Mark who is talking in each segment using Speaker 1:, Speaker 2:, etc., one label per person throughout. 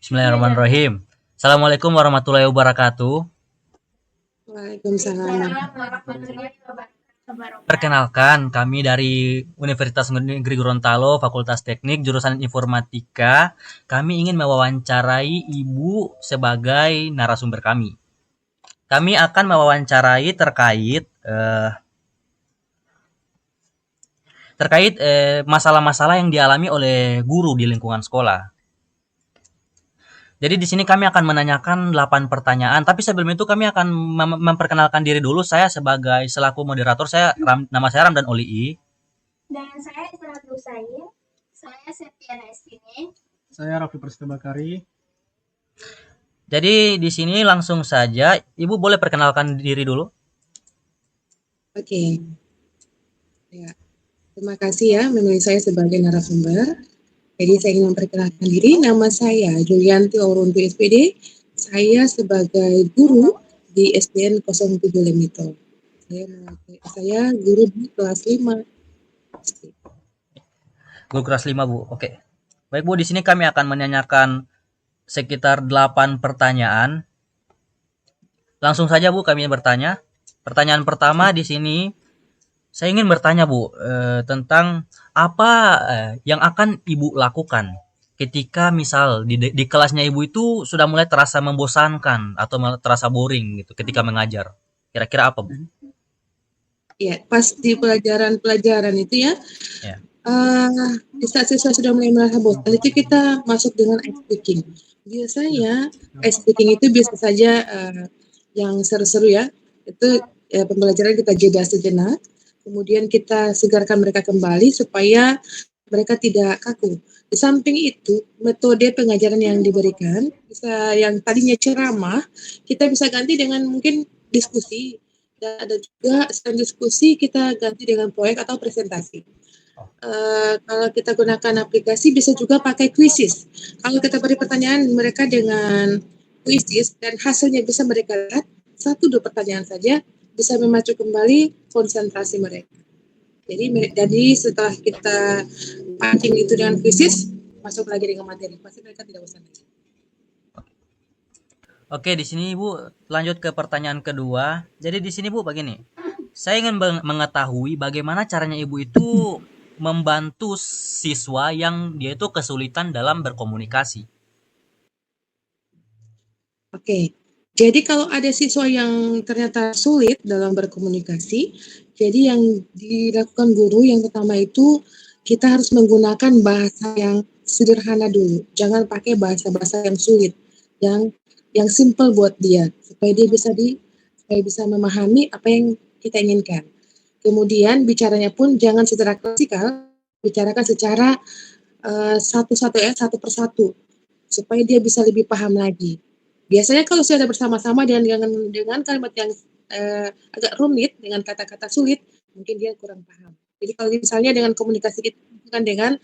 Speaker 1: Bismillahirrahmanirrahim. Assalamualaikum warahmatullahi wabarakatuh.
Speaker 2: Waalaikumsalam.
Speaker 1: Perkenalkan, kami dari Universitas Negeri Gorontalo, Fakultas Teknik, jurusan Informatika. Kami ingin mewawancarai Ibu sebagai narasumber kami. Kami akan mewawancarai terkait masalah-masalah yang dialami oleh guru di lingkungan sekolah. Jadi di sini kami akan menanyakan 8 pertanyaan, tapi sebelum itu kami akan memperkenalkan diri dulu. Saya sebagai selaku moderator, nama saya Ramdan Olii.
Speaker 3: Dan saya Isra Nusain, saya Septiana Estine.
Speaker 4: Saya Raffi Prasetya Bakari.
Speaker 1: Jadi di sini langsung saja, Ibu boleh perkenalkan diri dulu.
Speaker 2: Oke. Ya. Terima kasih ya memilih saya sebagai narasumber. Jadi saya ingin memperkenalkan diri, nama saya Julianti Auruntu SPD. Saya sebagai guru di SDN 07 Lemito. Saya guru di kelas 5.
Speaker 1: Guru kelas 5, Bu. Oke. Baik, Bu, di sini kami akan menanyakan sekitar 8 pertanyaan. Langsung saja, Bu, kami bertanya. Pertanyaan pertama di sini, saya ingin bertanya, Bu, tentang apa yang akan Ibu lakukan ketika misal di kelasnya Ibu itu sudah mulai terasa membosankan atau terasa boring gitu ketika mengajar. Kira-kira apa, Bu?
Speaker 2: Ya, pas di pelajaran itu ya.
Speaker 1: Ya.
Speaker 2: Di saat siswa sudah mulai merasa bosan, itu kita masuk dengan ice breaking. Biasanya ice breaking itu biasa saja yang seru-seru ya. Itu pembelajaran kita jeda sejenak. Kemudian kita segarkan mereka kembali supaya mereka tidak kaku. Di samping itu, metode pengajaran yang diberikan, bisa yang tadinya ceramah, kita bisa ganti dengan mungkin diskusi. Dan ada juga selain diskusi, kita ganti dengan proyek atau presentasi. Kalau kita gunakan aplikasi, bisa juga pakai quizzes. Kalau kita beri pertanyaan mereka dengan quizzes, dan hasilnya bisa mereka lihat, 1-2 pertanyaan saja, bisa memacu kembali konsentrasi mereka. Jadi setelah kita pancing itu dengan quizzes, masuk lagi dengan materi, pasti mereka tidak bosan lagi.
Speaker 1: Oke, di sini Bu lanjut ke pertanyaan kedua. Jadi di sini Bu begini, saya ingin mengetahui bagaimana caranya Ibu itu membantu siswa yang dia itu kesulitan dalam berkomunikasi.
Speaker 2: Oke. Jadi kalau ada siswa yang ternyata sulit dalam berkomunikasi, jadi yang dilakukan guru yang pertama itu kita harus menggunakan bahasa yang sederhana dulu. Jangan pakai bahasa-bahasa yang sulit, yang simple buat dia supaya dia bisa memahami apa yang kita inginkan. Kemudian bicaranya pun jangan secara klasikal, bicarakan secara satu persatu supaya dia bisa lebih paham lagi. Biasanya kalau sudah bersama-sama dengan kalimat yang agak rumit, dengan kata-kata sulit, mungkin dia kurang paham. Jadi kalau misalnya dengan komunikasi kita dengan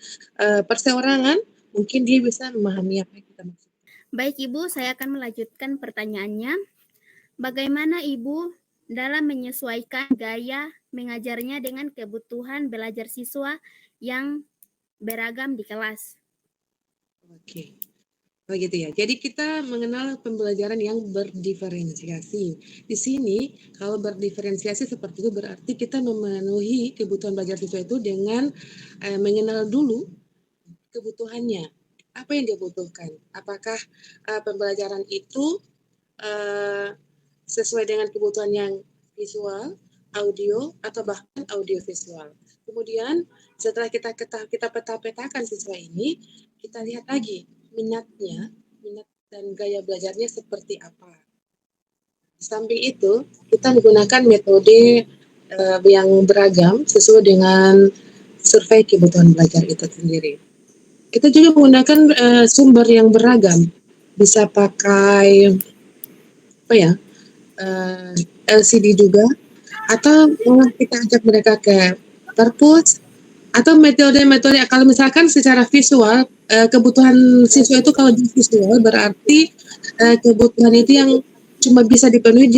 Speaker 2: perseorangan, mungkin dia bisa memahami apa yang kita maksud.
Speaker 3: Baik Ibu, saya akan melanjutkan pertanyaannya. Bagaimana Ibu dalam menyesuaikan gaya mengajarnya dengan kebutuhan belajar siswa yang beragam di kelas?
Speaker 2: Oke. Begitu ya. Jadi kita mengenal pembelajaran yang berdiferensiasi. Di sini kalau berdiferensiasi seperti itu berarti kita memenuhi kebutuhan belajar siswa itu dengan mengenal dulu kebutuhannya. Apa yang dia butuhkan? Apakah pembelajaran itu sesuai dengan kebutuhan yang visual, audio, atau bahkan audio visual. Kemudian setelah kita peta-petakan siswa ini, kita lihat lagi minat dan gaya belajarnya seperti apa. Di samping itu, kita menggunakan metode yang beragam sesuai dengan survei kebutuhan belajar itu sendiri. Kita juga menggunakan sumber yang beragam. Bisa pakai LCD juga, atau kita ajak mereka ke perpus, atau metode-metode kalau misalkan secara visual kebutuhan siswa itu kalau di visual berarti kebutuhan itu yang cuma bisa dipenuhi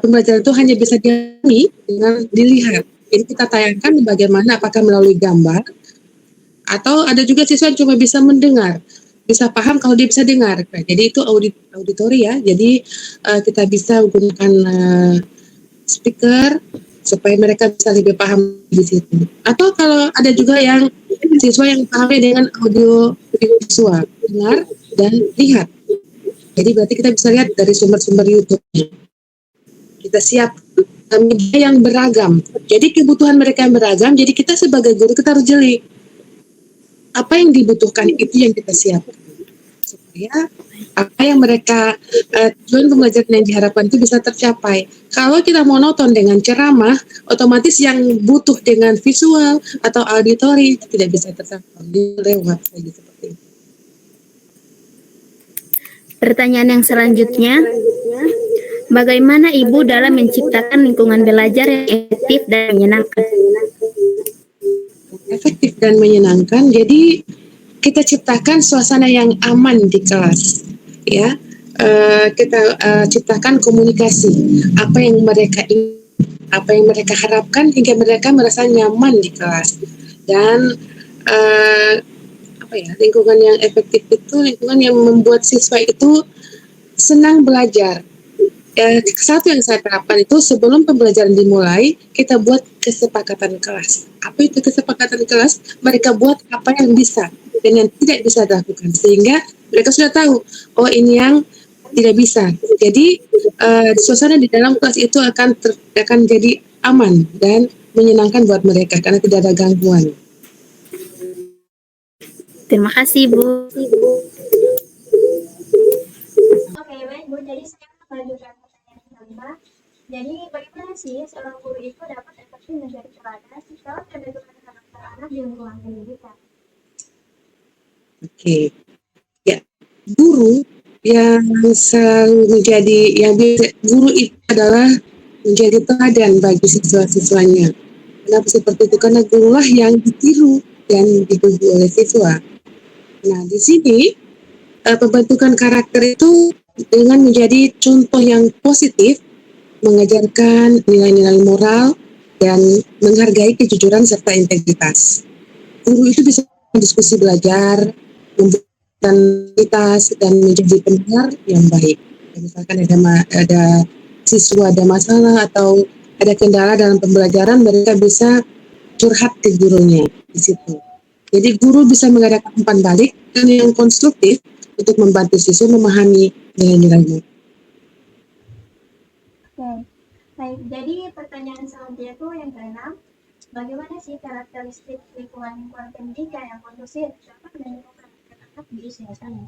Speaker 2: pembelajaran itu hanya bisa dialami dengan dilihat. Jadi kita tayangkan bagaimana, apakah melalui gambar atau ada juga siswa yang cuma bisa mendengar. bisa paham kalau dia bisa dengar. Nah, jadi itu auditori ya. Jadi kita bisa menggunakan speaker supaya mereka bisa lebih paham di situ. Atau kalau ada juga yang siswa yang pahamnya dengan audio visual, dengar dan lihat. Jadi berarti kita bisa lihat dari sumber-sumber YouTube-nya. Kita siap media yang beragam. Jadi kebutuhan mereka yang beragam. Jadi kita sebagai guru kita harus jeli. Apa yang dibutuhkan itu yang kita siapkan supaya apa yang mereka tujuan pembelajaran yang diharapkan itu bisa tercapai. Kalau kita monoton dengan ceramah, otomatis yang butuh dengan visual atau auditori itu tidak bisa tercapai. Lewat saja seperti itu.
Speaker 3: Pertanyaan yang selanjutnya, bagaimana Ibu dalam menciptakan lingkungan belajar yang efektif dan menyenangkan?
Speaker 2: Efektif dan menyenangkan. Jadi kita ciptakan suasana yang aman di kelas, ya. Kita ciptakan komunikasi apa yang mereka ingin, apa yang mereka harapkan hingga mereka merasa nyaman di kelas. Dan lingkungan yang efektif itu lingkungan yang membuat siswa itu senang belajar. Satu yang saya terapkan itu sebelum pembelajaran dimulai, kita buat kesepakatan kelas. Apa itu kesepakatan kelas? Mereka buat apa yang bisa dan yang tidak bisa dilakukan. Sehingga mereka sudah tahu, oh ini yang tidak bisa. Jadi suasana di dalam kelas itu akan jadi aman dan menyenangkan buat mereka karena tidak ada gangguan.
Speaker 3: Terima kasih, Bu.
Speaker 5: Oke, baik Bu. Jadi saya melanjutkan pertanyaan kedua. Jadi bagaimana sih seorang guru itu dapat efektif menjadi teladan setelah pembentukan karakter anak di lingkungan pendidikan?
Speaker 2: Oke, ya, guru yang selalu menjadi guru itu adalah menjadi teladan bagi siswa-siswanya. Kenapa seperti itu? Karena gurulah yang ditiru dan dituju oleh siswa. Nah, di sini pembentukan karakter itu dengan menjadi contoh yang positif, mengajarkan nilai-nilai moral dan menghargai kejujuran serta integritas. Guru itu bisa diskusi belajar, memberikan kualitas dan menjadi pendengar yang baik. Misalkan ada siswa ada masalah atau ada kendala dalam pembelajaran, mereka bisa curhat ke gurunya di situ. Jadi guru bisa mengadakan umpan balik dan yang konstruktif untuk membantu siswa memahami nilai-nilainya.
Speaker 5: Oke, baik. Jadi pertanyaan selanjutnya itu yang keenam, bagaimana sih karakteristik lingkungan pendidikan yang kondusif dapat menimbulkan anak di usia ini?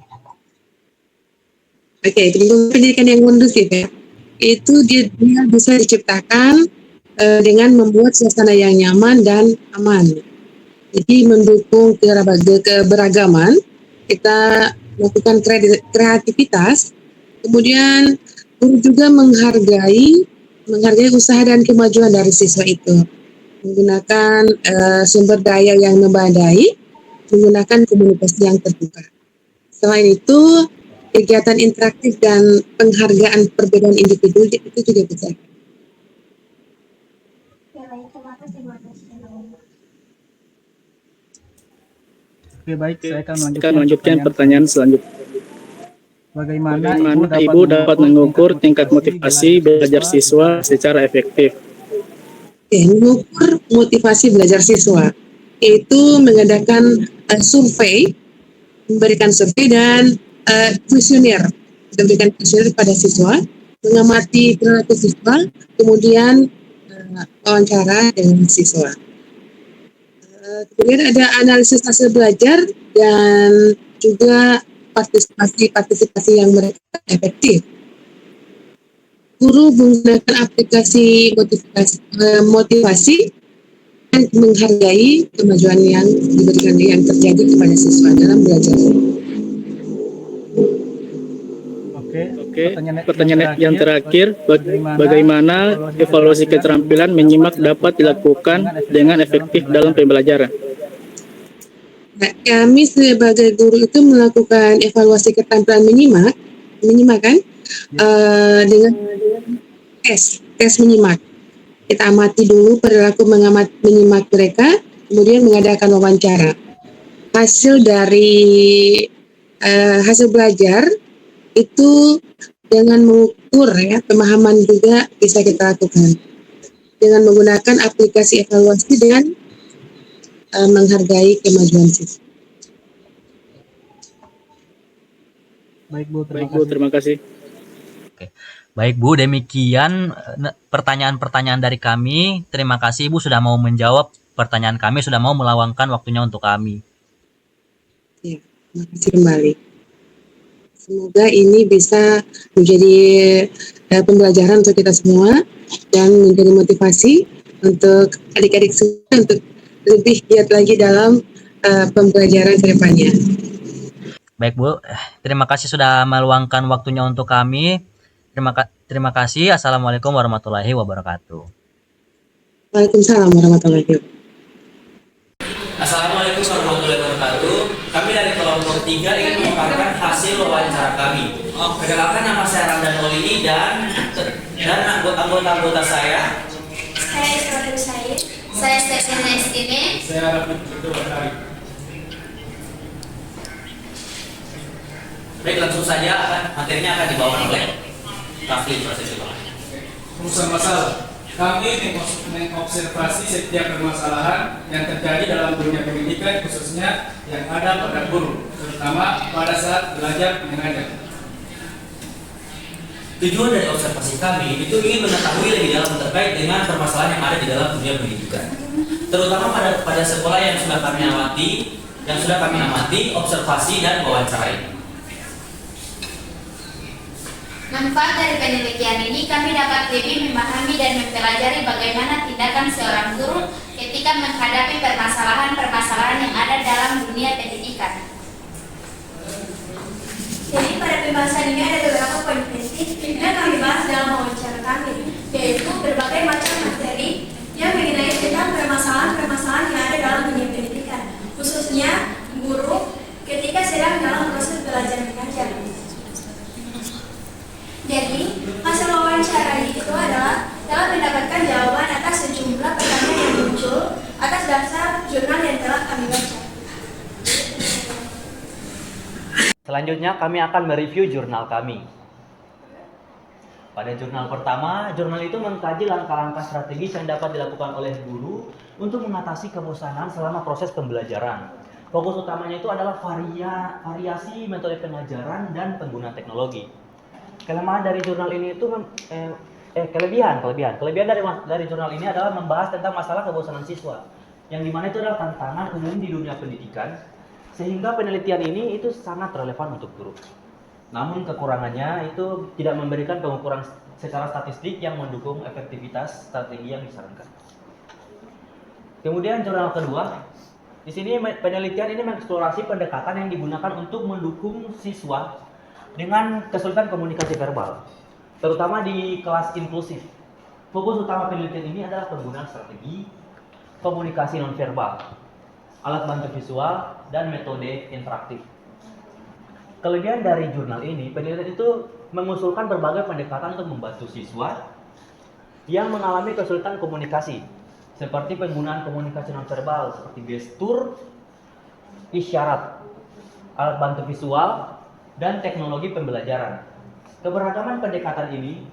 Speaker 2: Oke, lingkungan pendidikan yang kondusif ya, itu dia bisa diciptakan dengan membuat suasana yang nyaman dan aman. Jadi mendukung keberagaman, kita melakukan kreativitas, kemudian guru juga menghargai usaha dan kemajuan dari siswa itu, menggunakan sumber daya yang memadai, menggunakan komunikasi yang terbuka. Selain itu, kegiatan interaktif dan penghargaan perbedaan individu itu juga bisa.
Speaker 5: Oke, baik. Terima kasih Bu atas jawabannya.
Speaker 4: Oke, baik, saya akan
Speaker 6: melanjutkan pertanyaan selanjutnya.
Speaker 4: Bagaimana
Speaker 6: Ibu dapat mengukur tingkat motivasi belajar siswa secara efektif?
Speaker 2: Mengukur motivasi belajar siswa itu mengadakan survei, memberikan survei dan kuesioner, memberikan kuesioner pada siswa, mengamati perilaku siswa, kemudian wawancara dengan siswa. Kemudian ada analisis hasil belajar dan juga partisipasi yang mereka efektif. Guru menggunakan aplikasi motivasi dan menghargai kemajuan yang diberikan yang terjadi kepada siswa dalam belajar.
Speaker 4: Oke,
Speaker 6: pertanyaan yang terakhir, bagaimana evaluasi keterampilan menyimak dapat dilakukan dengan efektif dalam pembelajaran?
Speaker 2: Nah, kami sebagai guru itu melakukan evaluasi keterampilan menyimak kan, dengan tes menyimak. Kita amati dulu perilaku menyimak mereka, kemudian mengadakan wawancara. Hasil dari hasil belajar itu dengan mengukur ya pemahaman juga bisa kita lakukan dengan menggunakan aplikasi evaluasi dan menghargai kemajuan siswa.
Speaker 4: Baik Bu,
Speaker 6: Baik Bu, terima kasih.
Speaker 1: Baik Bu, demikian pertanyaan-pertanyaan dari kami. Terima kasih Bu sudah mau menjawab pertanyaan kami, sudah mau meluangkan waktunya untuk kami.
Speaker 2: Ya, terima kasih kembali. Semoga ini bisa menjadi pembelajaran untuk kita semua dan menjadi motivasi untuk adik-adik semua untuk lebih giat lagi dalam pembelajaran ke depannya.
Speaker 1: Baik Bu, terima kasih sudah meluangkan waktunya untuk kami. Terima kasih. Assalamualaikum warahmatullahi wabarakatuh.
Speaker 2: Waalaikumsalam warahmatullahi wabarakatuh.
Speaker 1: Assalamualaikum warahmatullahi wabarakatuh. Kami dari kelompok 3 ingin memaparkan hasil wawancara kami. Perkenalkan, nama saya Ramdan Olini dan anggota-anggota saya.
Speaker 5: Saya Ismail Said.
Speaker 3: Saya Stefana Estine.
Speaker 6: Saya Raffi Bakari.
Speaker 1: Baik, langsung saja materinya akan dibawakan oleh Raffi proses itu.
Speaker 6: Rumusan masalah. Kami mengobservasi setiap permasalahan yang terjadi dalam dunia pendidikan, khususnya yang ada pada guru, terutama pada saat belajar mengajar.
Speaker 1: Tujuan dari observasi kami itu ingin mengetahui lebih dalam terkait dengan permasalahan yang ada di dalam dunia pendidikan, terutama pada sekolah yang sudah kami amati, observasi dan wawancarai.
Speaker 3: Manfaat dari penelitian ini, kami dapat lebih memahami dan mempelajari bagaimana tindakan seorang guru ketika menghadapi permasalahan-permasalahan yang ada dalam dunia pendidikan.
Speaker 5: Jadi pada pembahasan ini ada beberapa poin penting yang kami bahas dalam wawancara kami, yaitu berbagai macam materi yang mengenai tentang permasalahan-permasalahan yang ada dalam dunia pendidikan, khususnya guru ketika sedang dalam proses belajar mengajar. Jadi, hasil wawancara itu adalah telah mendapatkan jawaban atas sejumlah pertanyaan yang muncul atas dasar jurnal yang telah kami baca.
Speaker 1: Selanjutnya kami akan mereview jurnal kami. Pada jurnal pertama, jurnal itu mengkaji langkah-langkah strategis yang dapat dilakukan oleh guru untuk mengatasi kebosanan selama proses pembelajaran. Fokus utamanya itu adalah variasi metode pengajaran dan penggunaan teknologi. Kelemahan dari jurnal ini itu kelebihan dari jurnal ini adalah membahas tentang masalah kebosanan siswa, yang dimana itu adalah tantangan umum di dunia pendidikan, sehingga penelitian ini itu sangat relevan untuk guru. Namun kekurangannya itu tidak memberikan pengukuran secara statistik yang mendukung efektivitas strategi yang disarankan. Kemudian jurnal kedua, di sini penelitian ini mengeksplorasi pendekatan yang digunakan untuk mendukung siswa dengan kesulitan komunikasi verbal, terutama di kelas inklusif. Fokus utama penelitian ini adalah penggunaan strategi komunikasi nonverbal, alat bantu visual, dan metode interaktif. Kelebihan dari jurnal ini, penelitian itu mengusulkan berbagai pendekatan untuk membantu siswa yang mengalami kesulitan komunikasi, seperti penggunaan komunikasi nonverbal seperti gestur, isyarat, alat bantu visual, dan teknologi pembelajaran. Keberagaman pendekatan ini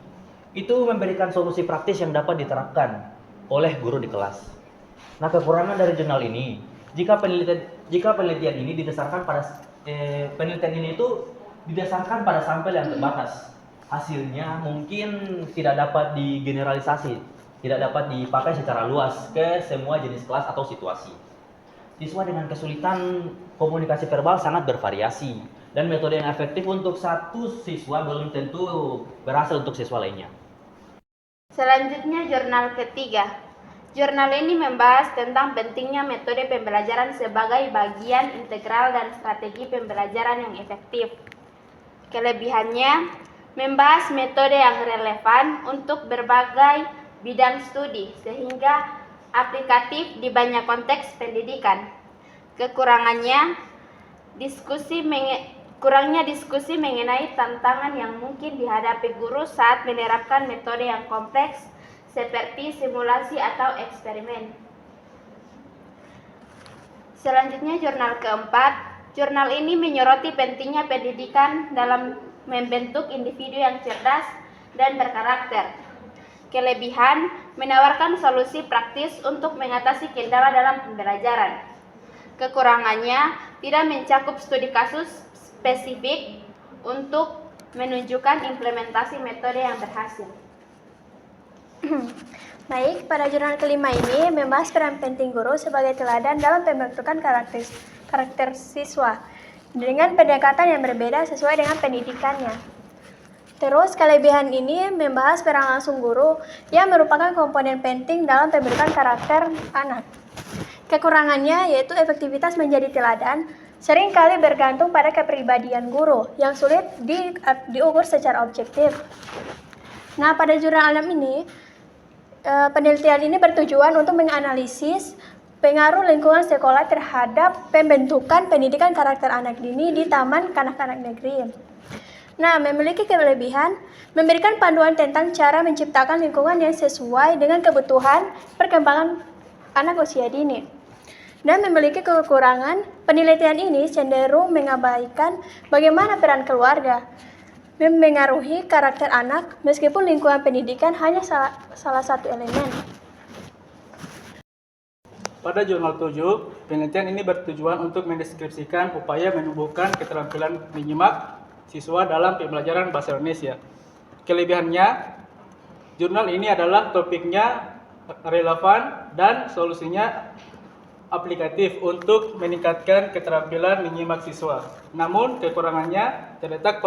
Speaker 1: itu memberikan solusi praktis yang dapat diterapkan oleh guru di kelas. Nah, kekurangan dari jurnal ini, jika penelitian ini didasarkan pada pada sampel yang terbatas, hasilnya mungkin tidak dapat digeneralisasi, tidak dapat dipakai secara luas ke semua jenis kelas atau situasi. Siswa dengan kesulitan komunikasi verbal sangat bervariasi, dan metode yang efektif untuk satu siswa belum tentu berhasil untuk siswa lainnya.
Speaker 3: Selanjutnya jurnal ketiga. Jurnal ini membahas tentang pentingnya metode pembelajaran sebagai bagian integral dan strategi pembelajaran yang efektif. Kelebihannya, membahas metode yang relevan untuk berbagai bidang studi sehingga aplikatif di banyak konteks pendidikan. Kekurangannya, kurangnya diskusi mengenai tantangan yang mungkin dihadapi guru saat menerapkan metode yang kompleks seperti simulasi atau eksperimen. Selanjutnya jurnal keempat, Jurnal ini menyoroti pentingnya pendidikan dalam membentuk individu yang cerdas dan berkarakter. Kelebihan, menawarkan solusi praktis untuk mengatasi kendala dalam pembelajaran. Kekurangannya, tidak mencakup studi kasus spesifik untuk menunjukkan implementasi metode yang berhasil.
Speaker 5: Baik, pada jurnal kelima ini membahas peran penting guru sebagai teladan dalam pembentukan karakter siswa dengan pendekatan yang berbeda sesuai dengan pendidikannya. Terus, kelebihan ini membahas peran langsung guru yang merupakan komponen penting dalam pembentukan karakter anak. Kekurangannya yaitu efektivitas menjadi teladan seringkali bergantung pada kepribadian guru yang sulit diukur secara objektif. Nah, pada jurnal 6 ini, penelitian ini bertujuan untuk menganalisis pengaruh lingkungan sekolah terhadap pembentukan pendidikan karakter anak dini di taman kanak-kanak negeri. Nah, memiliki kelebihan, memberikan panduan tentang cara menciptakan lingkungan yang sesuai dengan kebutuhan perkembangan anak usia dini. Dan memiliki kekurangan, penelitian ini cenderung mengabaikan bagaimana peran keluarga mempengaruhi karakter anak meskipun lingkungan pendidikan hanya salah satu elemen.
Speaker 6: Pada jurnal 7, penelitian ini bertujuan untuk mendeskripsikan upaya menumbuhkan keterampilan menyimak siswa dalam pembelajaran bahasa Indonesia. Kelebihannya, jurnal ini adalah topiknya relevan dan solusinya aplikatif untuk meningkatkan keterampilan menyimak siswa. Namun, kekurangannya terletak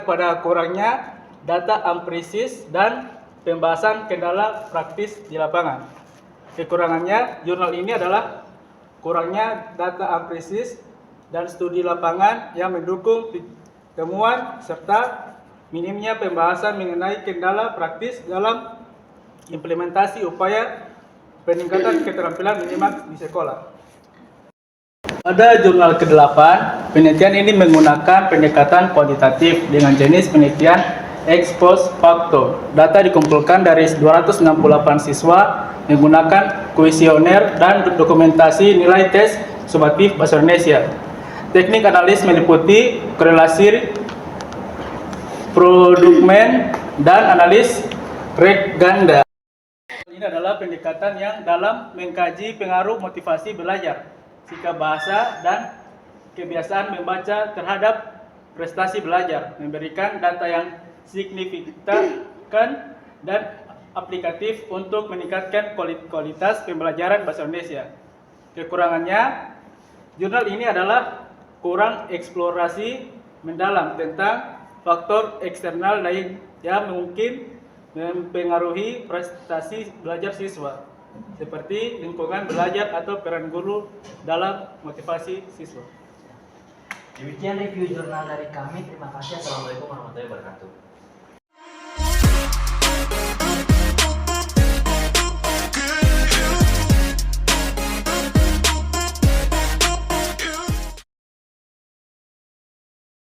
Speaker 6: pada kurangnya data empiris dan pembahasan kendala praktis di lapangan. Kekurangannya, jurnal ini adalah kurangnya data empiris dan studi lapangan yang mendukung temuan serta minimnya pembahasan mengenai kendala praktis dalam implementasi upaya peningkatan keterampilan menyimak di sekolah. Pada jurnal ke-8, penelitian ini menggunakan pendekatan kuantitatif dengan jenis penelitian ex post facto. Data dikumpulkan dari 268 siswa menggunakan kuesioner dan dokumentasi nilai tes sumatif bahasa Indonesia. Teknik analis meliputi korelasi produkmen dan analis rek ganda. Ini adalah pendekatan yang dalam mengkaji pengaruh motivasi belajar, sikap bahasa, dan kebiasaan membaca terhadap prestasi belajar, memberikan data yang signifikan dan aplikatif untuk meningkatkan kualitas pembelajaran bahasa Indonesia. Kekurangannya, jurnal ini adalah kurang eksplorasi mendalam tentang faktor eksternal lain yang mungkin mempengaruhi prestasi belajar siswa, seperti lingkungan belajar atau peran guru dalam motivasi siswa.
Speaker 1: Demikian review jurnal dari kami. Terima kasih. Assalamualaikum warahmatullahi wabarakatuh.